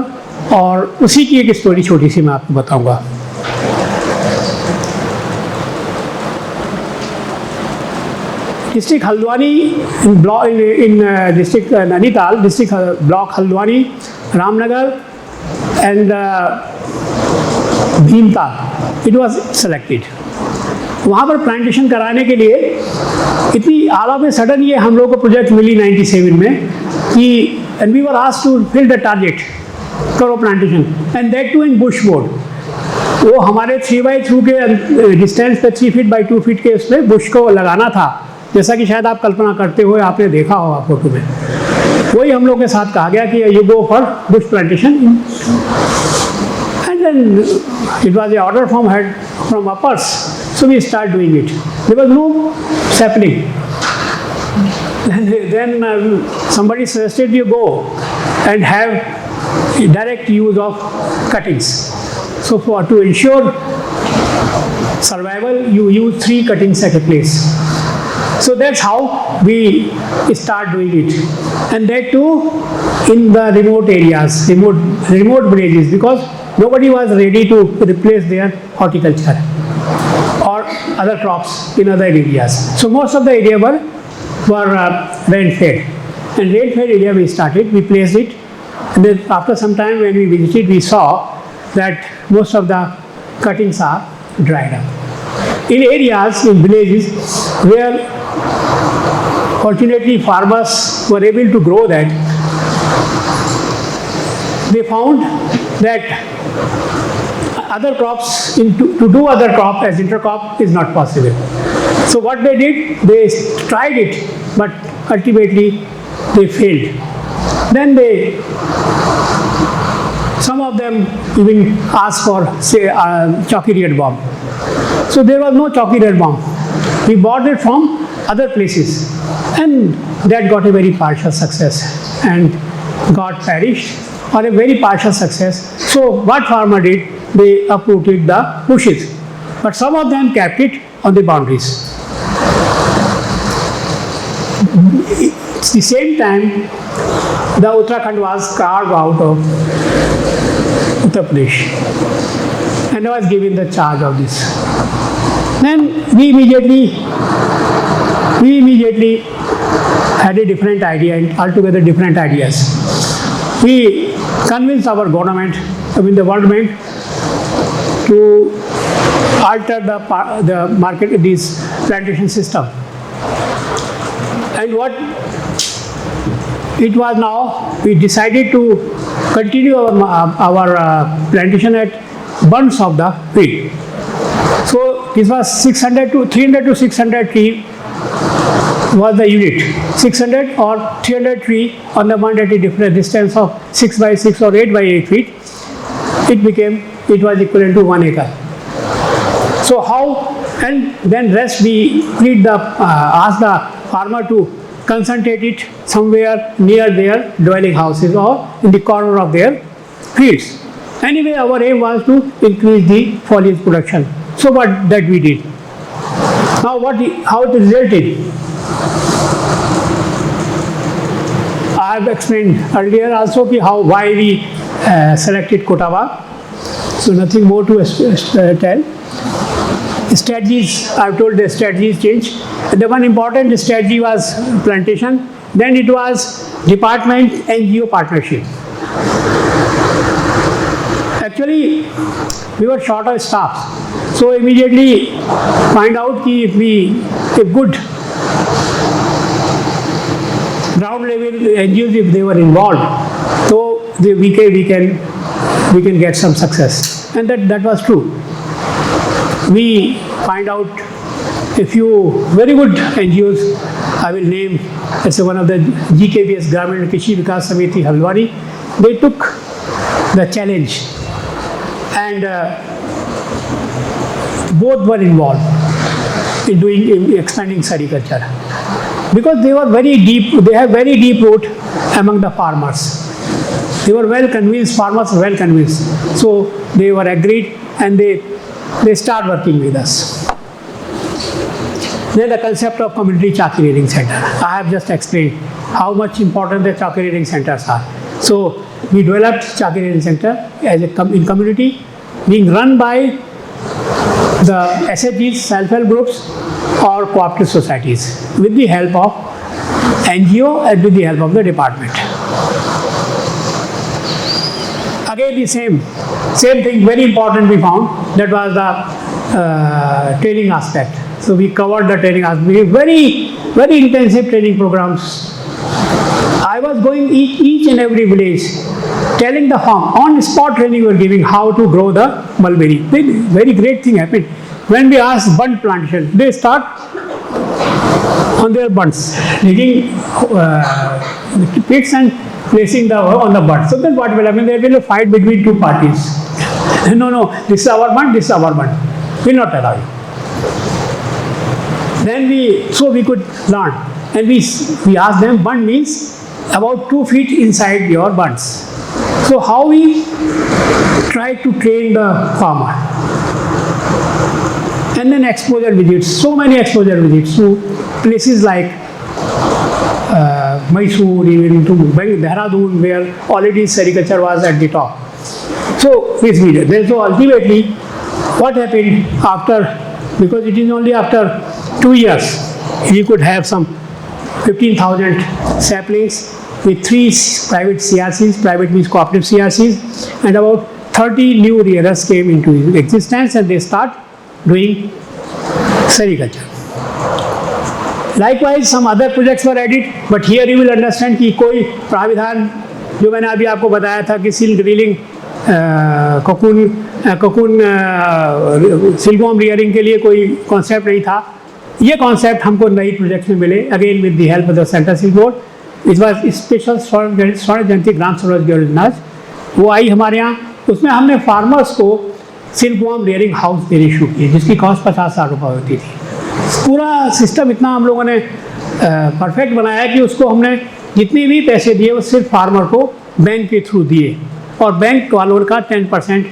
और उसी की एक स्टोरी छोटी सी मैं आपको बताऊंगा. District Haldwani in district Nainital, district block Haldwani, Ramnagar and Bhimtal, it was selected. वहाँ पर प्लांटेशन कराने के लिए इतनी आला में सडन ये हम लोग को प्रोजेक्ट मिली 97 में कि and we were asked to fill the target, करो plantation, and that too in bush mode. वो हमारे 3x2 के डिस्टेंस पे 3 फीट बाई 2 फीट के उसमें बुश को लगाना था, जैसा कि शायद आप कल्पना करते हुए आपने देखा होगा फोटो में. वही हम लोग के साथ कहा गया कि you go for bush plantation, and then it was a order from uppers, so we start doing it. There was no sapling. Then somebody suggested you go and have direct use of cuttings. So to ensure survival, you use 3 cuttings at a place. So that's how we start doing it, and that too in the remote areas, remote villages, because nobody was ready to replace their horticulture or other crops in other areas. So most of the area were rain-fed, and rain-fed area we started, we placed it, and then after some time when we visited, we saw that most of the cuttings are dried up. In areas, in villages where fortunately farmers were able to grow that, they found that other crops, to do other crop as intercrop is not possible. So what they did, they tried it, but ultimately they failed. Then some of them even asked for, say, chalky red bomb. So there was no chalky red bomb. We bought it from other places, and that got a very partial success and got perished, or a very partial success. So what farmer did, they uprooted the bushes, but some of them kept it on the boundaries. At the same time, the Uttarakhand was carved out of Uttar Pradesh, and I was given the charge of this. Then we immediately had a different idea, and altogether different ideas. We convinced our government, the World Bank, to alter the market, this plantation system. And what it was now, we decided to continue our plantation at bunds of the field. So this was 300 to 600 tree was the unit. 600 or 300 tree on the bund at a different distance of 6 by 6 or 8 by 8 feet. It was equivalent to 1 acre. So how, and then rest we asked the farmer to concentrate it somewhere near their dwelling houses or in the corner of their fields. Anyway, our aim was to increase the foliage production. So what that we did. Now how it resulted? I have explained earlier also why we selected Kotawag. So nothing more to tell. Strategies, I've told the strategies change. The one important strategy was plantation. Then it was department NGO partnership. Actually, we were short of staff. So immediately find out if good ground level NGOs, if they were involved, so we can get some success. And that was true. We find out a few very good NGOs. I will name, it's one of the GKVS, Gramin Krishi Vikas Samiti Halwani. They took the challenge and both were involved in expanding sericulture because they were very deep. They have very deep root among the farmers. They were well convinced. Farmers were well convinced. So they were agreed and they start working with us. Then the concept of community Chaki Rearing Center. I have just explained how much important the Chaki Rearing Centers are. So we developed Chaki Rearing Center as in community, being run by the SHGs, self-help groups or cooperative societies with the help of NGO and with the help of the department. Again the same thing, very important we found, that was the training aspect. So we covered the training aspect. We have very intensive training programs. I was going each and every village, telling the farm, on spot training we were giving how to grow the mulberry. Very great thing happened. When we asked bund plantation, they start on their bunds, digging pits and placing on the bud. So then what will happen? There will be a fight between two parties. No, this is our bund, this is our bund. Will not allow you. Then we could learn. And we asked them, bund means about 2 feet inside your bunds. So how we try to train the farmer. And then exposure visits, so many exposure visits to places like Mysore, even to Dehradun, where already sericulture was at the top. So this video. Then so ultimately, what happened after, because it is only after 2 years, we could have some 15,000 saplings with 3 private CRCs, private means cooperative CRCs, and about 30 new rearers came into existence and they start doing sericulture. Likewise, some other projects were added, but here you will understand कि कोई प्राविधान जो मैंने अभी आपको बताया था कि silk reeling cocoon silkworm rearing के लिए कोई कॉन्सेप्ट नहीं था. ये कॉन्सेप्ट हमको नई प्रोजेक्ट में मिले, again with the help of the central silk board. It was special स्वर्ण जयंती ग्राम स्वराज योजना, वो आई हमारे यहाँ. उसमें हमने फार्मर्स को सिल्कवॉर्म रियरिंग हाउस देने शुरू किए जिसकी कॉस्ट 50,000 रुपये होती थी. पूरा सिस्टम इतना हम लोगों ने परफेक्ट बनाया कि उसको हमने जितने भी पैसे दिए वो सिर्फ फार्मर को बैंक के थ्रू दिए और बैंक वालों का 10%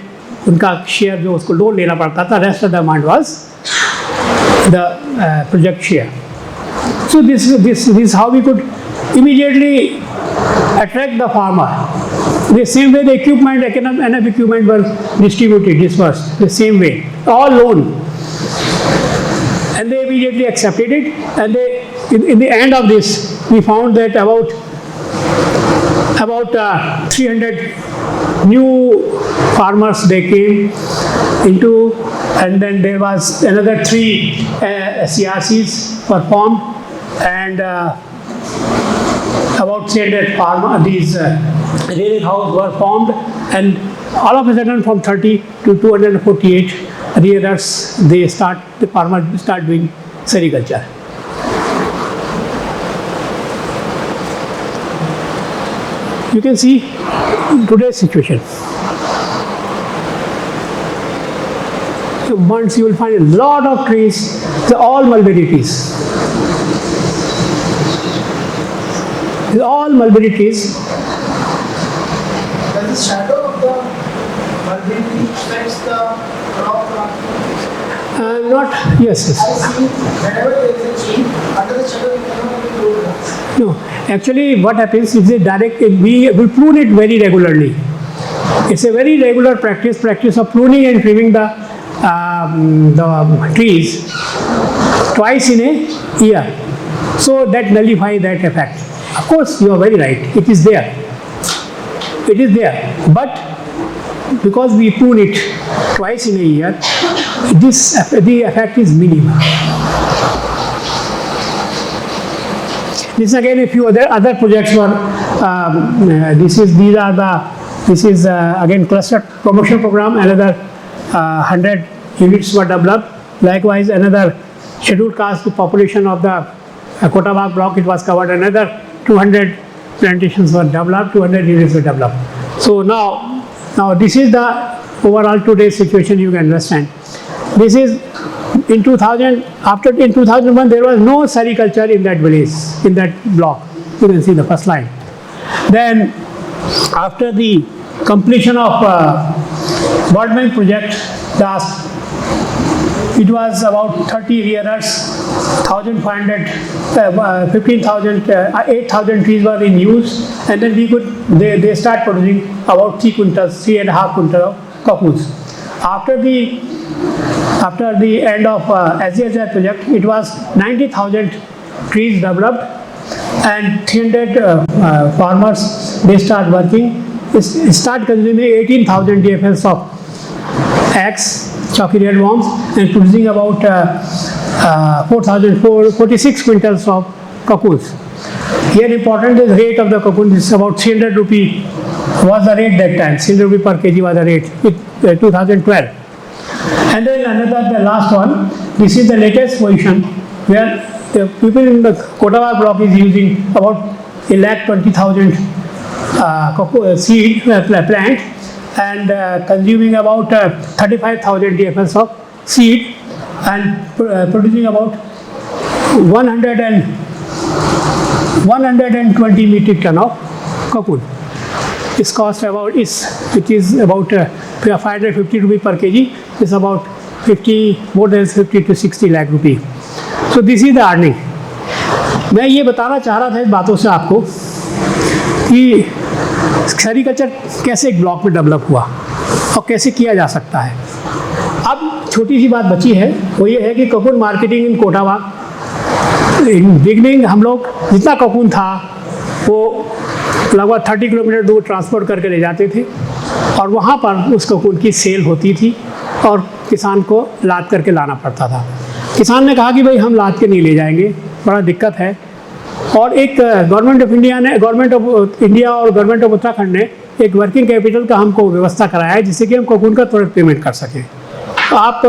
उनका शेयर जो उसको लोन लेना पड़ता था. Rest of the amount was the project share. So this how we could immediately attract the farmer. The same way the equipment, enough equipment were distributed, dispersed, the same way, all loan. And they immediately accepted it, and in the end of this, we found that about 300 new farmers they came into, and then there was another 3 CRCs were formed, and about 300 these rearing houses were formed, and all of a sudden from 30 to 248 rearers, the farmers start doing sericulture. You can see today's situation. So bunds, you will find a lot of trees, they're all mulberry trees. These are all mulberry trees. Does the shadow of the mulberry tree affects the crop? Yes. I see whenever there is a tree, under the shadow you cannot grow grass. No, Actually, what happens is a direct, we will prune it very regularly. It's a very regular practice of pruning and trimming the trees twice in a year. So that nullifies that effect. Of course, you are very right. It is there. It is there. But because we prune it twice in a year, the effect is minimal. This again a few other projects were. This is again cluster promotion program. Another 100 units were developed. Likewise, another scheduled caste population of the Kota-Bagh block, it was covered. Another 200 plantations were developed. 200 units were developed. So now this is the overall today's situation. You can understand. This is in 2000. In 2001, there was no sericulture in that village, in that block. You can see the first line. Then, after the completion of World Bank project, it was about 30 rearers, 1,500, 15,000, 8,000 trees were in use, and then they start producing about 3.5 quintals of cocoons. After the end of SDSI project, it was 90,000 trees developed, and 300 farmers, they start working, start consuming 18,000 DFLs of eggs, chalky red worms, and producing about 46 quintals of cocoons. Here important is rate of the cocoon is about 300 rupee was the rate that time. 300 rupee per kg was the rate 2012. And then the last one, this is the latest position where the people in the Kota-Bagh block is using about 1,20,000 seed plant and consuming about 35,000 DFLs of seed and producing about 120 metric ton of cocoon. Its cost it is about 550 rupee per kg. It's about more than 50 to 60 lakh rupee. So this is the earning. मैं ये बताना चाह रहा था इस बातों से आपको कि सेरीकल्चर कैसे एक ब्लॉक में डेवलप हुआ और कैसे किया जा सकता है. अब छोटी सी बात बची है, वो ये है कि cocoon marketing in कोटा-बाग. In beginning हम लोग जितना कोकून था वो लगभग 30 किलोमीटर दूर ट्रांसपोर्ट करके ले जाते थे और वहाँ पर उस कोकून की सेल होती थी और किसान को लाद करके लाना पड़ता था. किसान ने कहा कि भाई हम लाद के नहीं ले जाएंगे, बड़ा दिक्कत है. और एक गवर्नमेंट ऑफ इंडिया और गवर्नमेंट ऑफ उत्तराखंड ने एक वर्किंग कैपिटल का हमको व्यवस्था कराया है जिससे कि हम कोकून का तुरंत पेमेंट कर सकें. तो आप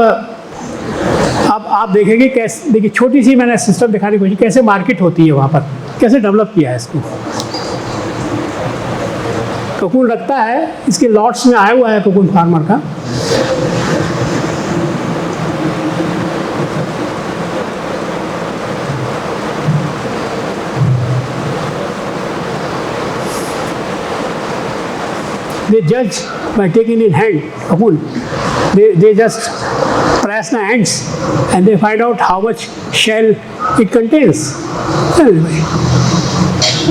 देखेंगे कैसे, देखिए छोटी सी मैंने सिस्टम दिखाने की कोशिश कैसे मार्केट होती है वहाँ पर, कैसे डेवलप किया है इसको. कोकून रखता है, इसके लॉट्स में आया हुआ है कोकून फार्मर का. They judge by taking in hand cocoon. They just press the ends and they find out how much shell it contains.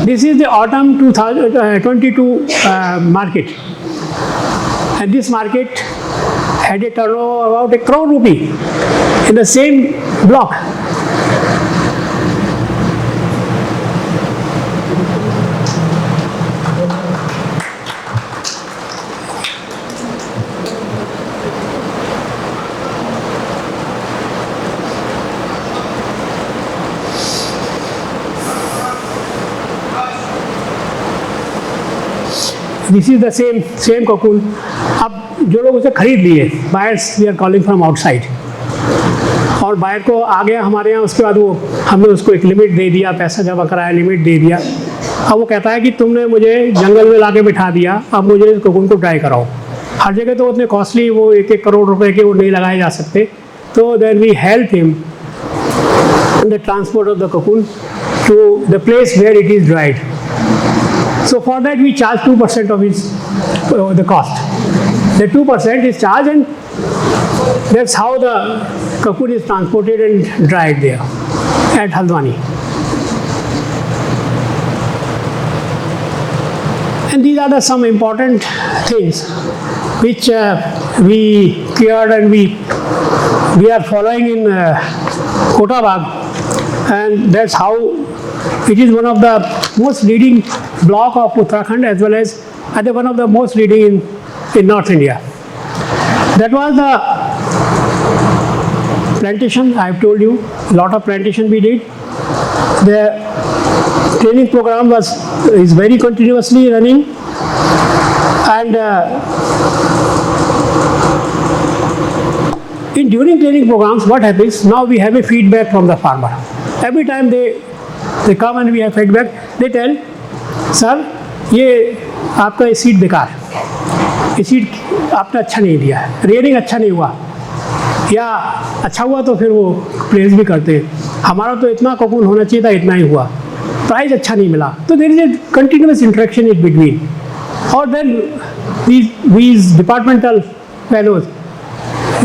This is the autumn 2022 market, and this market had a turnover about 1 crore rupee in the same block. This is the same cocoon. अब जो लोग उसे खरीद लिए, buyers we are calling from outside, और buyer को आ गया हमारे यहाँ. उसके बाद वो हमने उसको एक लिमिट दे दिया, पैसा जमा कराया, लिमिट दे दिया. अब वो कहता है कि तुमने मुझे जंगल में लाके बिठा दिया, अब मुझे इस कोकून को ड्राई कराओ. हर जगह तो उतने कॉस्टली वो 1-1 करोड़ रुपए के वो नहीं लगाए जा सकते. तो then we help him in the transport of the cocoon to the place where it is dried. So for that we charge 2% of the cost. The 2% is charged, and that's how the cocoon is transported and dried there at Haldwani. And these are the some important things which we cared and we are following in Kota Bagh, and that's how it is one of the most leading block of Uttarakhand, as well as I think one of the most leading in North India. That was the plantation. I have told you a lot of plantation we did. The training program is very continuously running, and during training programs, what happens now? We have a feedback from the farmer. Every time they come and we have feedback, they tell, sir, ये आपका ये seed बेकार, ये seed आपने अच्छा नहीं दिया, rearing अच्छा नहीं हुआ, या अच्छा हुआ तो फिर वो प्रेज भी करते हैं, हमारा तो इतना कोकून होना चाहिए था, इतना ही हुआ, प्राइस अच्छा नहीं मिला. तो there is a continuous interaction in between. और then these departmental fellows,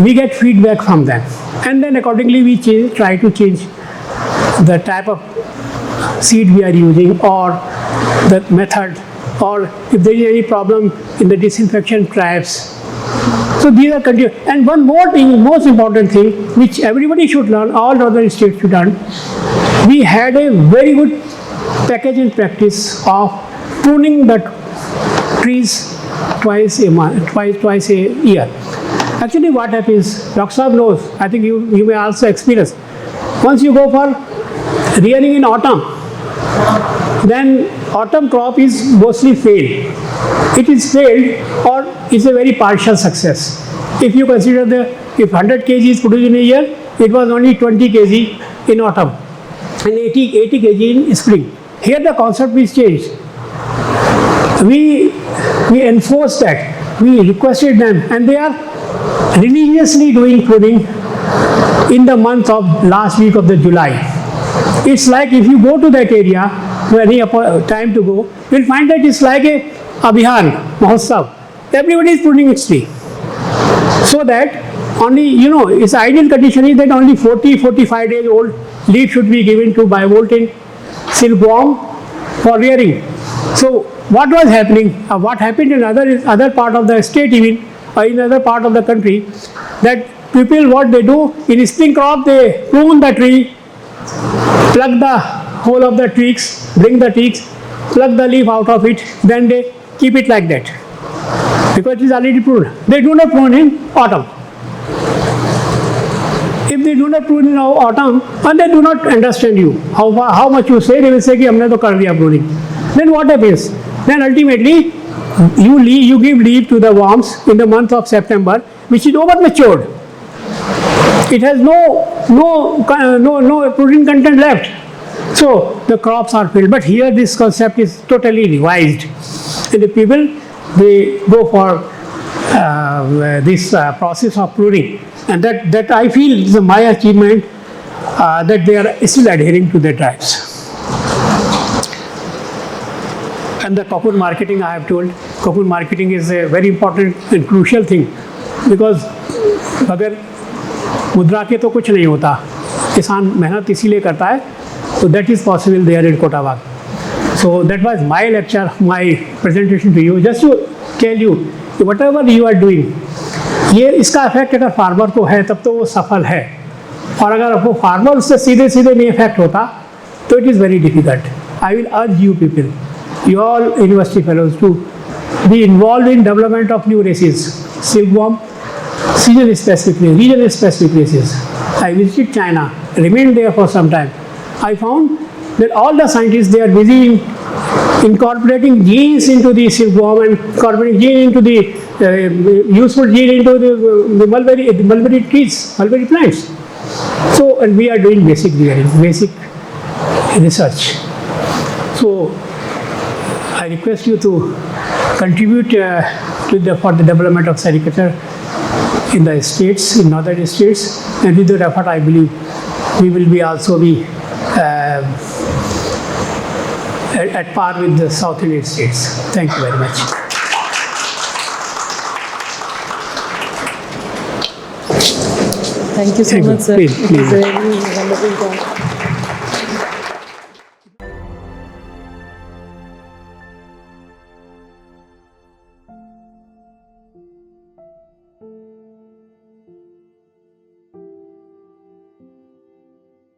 we get feedback from them, and then accordingly we try to change the type of seed we are using, or the method, or if there is any problem in the disinfection traps. So these are continuous. And one more thing, most important thing, which everybody should learn, all northern states should learn, we had a very good package and practice of pruning the trees twice a year. Actually what happens, Dr. Saab knows, I think you may also experience, once you go for rearing in autumn, then autumn crop is mostly failed. It is failed or it's a very partial success. If you consider if 100 kg is produced in a year, it was only 20 kg in autumn and 80 kg in spring. Here the concept is changed. We enforced that. We requested them, and they are religiously doing pruning in the month of last week of the July. It's like if you go to that area, any time to go, you'll find that it's like a Abhiyan, Mahotsav. Everybody is pruning its tree. So that only, its ideal condition is that only 40-45 days old leaf should be given to bivoltine silkworm for rearing. So what was happening, what happened in other part of the state, even in other part of the country, that people, what they do, in spring crop they prune the tree, plug the whole of the twigs, bring the twigs, plug the leaf out of it, then they keep it like that, because it is already pruned. They do not prune in autumn. If they do not prune in autumn, and they do not understand you, how much you say, they will say कि हमने तो कर दिया pruning. Then what happens? Then ultimately you give leaf to the worms in the month of September, which is over matured. It has no protein content left. So the crops are filled. But here this concept is totally revised. And the people, they go for this process of pruning. And that I feel is my achievement, that they are still adhering to their tribes. And the cocoon marketing, I have told, cocoon marketing is a very important and crucial thing, because अगर मुद्रा के तो कुछ नहीं होता, किसान मेहनत इसीलिए करता है, so that is possible there in Kota Bagh. So that was my lecture, my presentation to you, just to tell you कि whatever you are doing, ये इसका इफेक्ट अगर फार्मर को है तब तो वो सफल है, और अगर वो फार्मर उससे सीधे सीधे नहीं इफेक्ट होता तो it is very difficult. I will urge you people, you all university fellows, to be involved in development of new races, silkworm, season specific, region specific races. I visited China, remained there for some time. I found that all the scientists, they are busy in incorporating genes into the silkworm and incorporating gene into the useful gene into the mulberry trees, mulberry plants. So, and we are doing basic rearing, basic research. So I request you to contribute for the development of sericulture in the states, in northern states, and with your effort, I believe we will be also be at par with the South Indian states. Thank you very much. Thank you so Thank you. much, sir. Please, It was a very wonderful talk.